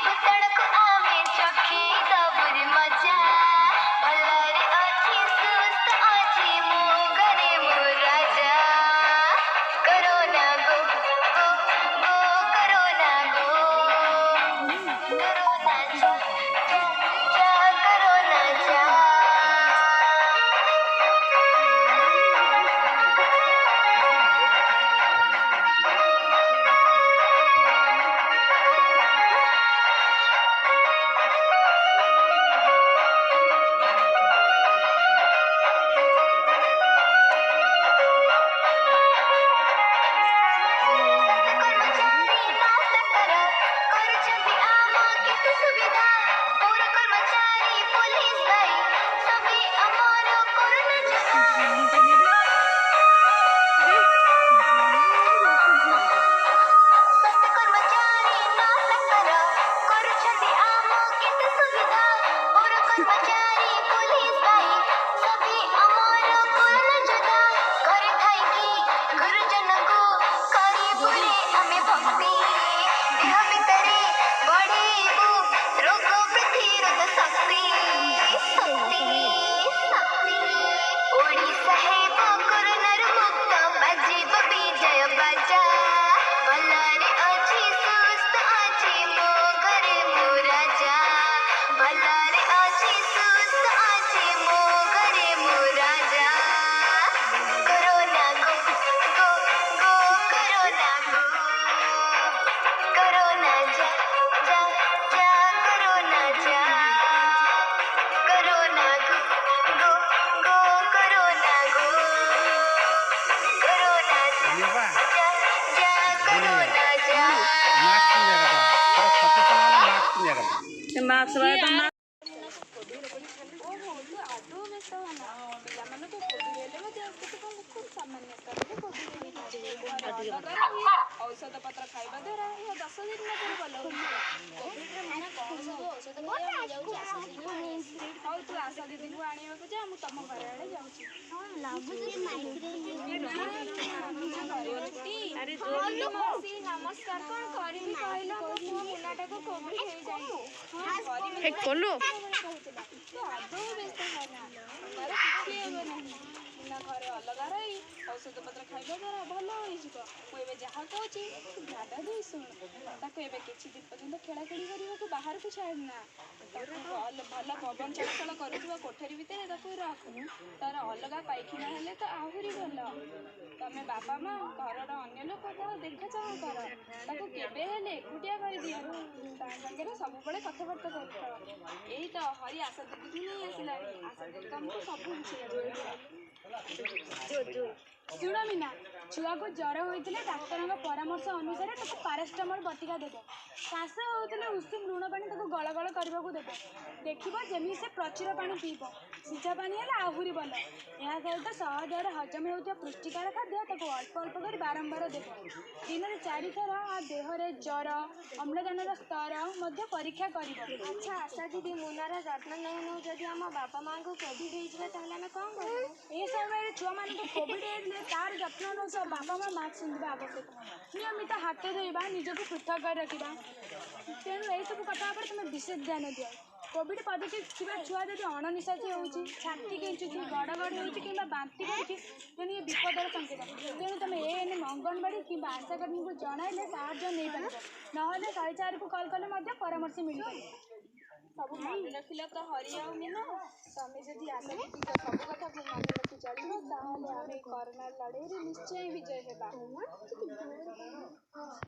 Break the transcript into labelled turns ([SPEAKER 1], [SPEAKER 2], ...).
[SPEAKER 1] भूतड़को आमे चखे सबुर मजा भलरे अच्छी सुस्त अच्छी मो घरे मो राजा करोना गो गो गो करोना गो करोना जा जा जा करोना जा कर्मचारी नाश कर କରୁଛନ୍ତି ଆମ କେତେ ସୁବିଧା ପୌର କର୍ମଚାରୀ ପୋଲିସ ଭାଇ ସବେ ଆମର କରୋନା ଯୋଦ୍ଧା ସ୍ୱାସ୍ଥ୍ୟ କର୍ମଚାରୀ ନାଶ କର କରୁଛନ୍ତି ଆମ କେତେ ସୁବିଧା ପୌର କର୍ମଚାରୀ ପୋଲିସ ଭାଇ ସବେ ଆମର କରୋନା ଯୋଦ୍ଧା ଘରେ ଥାଇକି ଗୁରୁଜନଙ୍କୁ କରିବୁରେ ଆମେ ଭକ୍ତି ଦେହ ଭିତରେ ବଢ଼େଇବୁ ରୋଗ ପ୍ରତିରୋଧ ଶକ୍ତି ଶକ୍ତି ଶକ୍ତି ଓଡ଼ିଶା ହେବ କରୋନାରୁ ମୁକ୍ତ ବାଜିବ ବିଜୟ ବାଜା ଭଲରେ ଅଛି ସୁସ୍ଥ ଅଛି ମୋ ଘରେ ମୋ ରାଜା ଭଲରେ ଅଛି ସୁସ୍ଥ ଅଛି ମୋ ଘରେ ମୋ ରାଜା କରୋନା ଗो ଗो ଗो କରୋନା ଗो करोना जा जा जा करोना जा करोना गो गो गो करोना गो करोना जा जा जा करोना जा
[SPEAKER 2] मार्क्स वाला
[SPEAKER 3] औषध पत्र खाइबा द्वारा यह 10 दिन में भल हो तू आस दीदी को आने को जा मु तुम घर आड़े जाऊँगी नमस्कार कौन करी कहल मुनाटा को कोविड हो जाए आदौ व्यस्त होना किसी मुना घरे अलग रही औषध पत्र खाइबा द्वारा भल हो जहाँ कहे ध्यान दे शुण ताको एबे किछि दिन पर्यंत खेला खेली करने को बाहर को छाड़ना भल पवन चलाचल करुवा कोठरी भितर रख तार अलग पाइखाना हेले तो आहरी भल तमें बापा माँ घर अन्य लोक देखा चाह कर ताको केबे हेले एकुटिया कर दियो सागे सब कथबार्ता कर यही तो हरी आशा दीदी नहीं आसला आशा दीदी तुमको सब शुण मीना छुआ को ज्वर होते डाक्तर परामर्श अनुसार पारास्टामोल बटिका देव काश होते उषुम लुण पानी गल गल करने को देव देखिए जमी से प्रचुर पानी पीब सीझा पानी है आहरी भल यह सहित सहजरे हजम होता पुष्टिकर खाद्य अल्प अल्प कर बारंबार देव दिन में 4 थर देहरे ज्वर अम्लजान स्तर परीक्षा कर
[SPEAKER 1] अच्छा आशा दीदी मुनार जत्न नहीं नौ जदि आम बापा माँ को कोविड होता है कौन कर
[SPEAKER 3] ये समय छुआ मान कोविड होते तार जत्न नौ बापा माँ मास्क पिंधा आवश्यक नियमित हाथ धोवा निजक पृथक कर रखा तेणु यही सब कथा तुम विशेष ध्यान दियो कोविड पॉजिटिव थिबा छुआ जदि अणनिश्वासी होउची छाती केंचुची गड़गड़ होउची किंबा बांती होउची तेणु ये विपदर संकेत तेणु तुम एएनएम अंगनवाड़ी किंबा आशाकर्मी को जणाइले साहाय्य नहीं पार नहले 104 को कॉल कले परामर्श मिल सब मन रखिल तो हरि आ मीना तमें जदि आशा दीदी सब कथा को मन रखी चलो ताहले आमे कोरोना लड़ाई निश्चय विजय हेबा।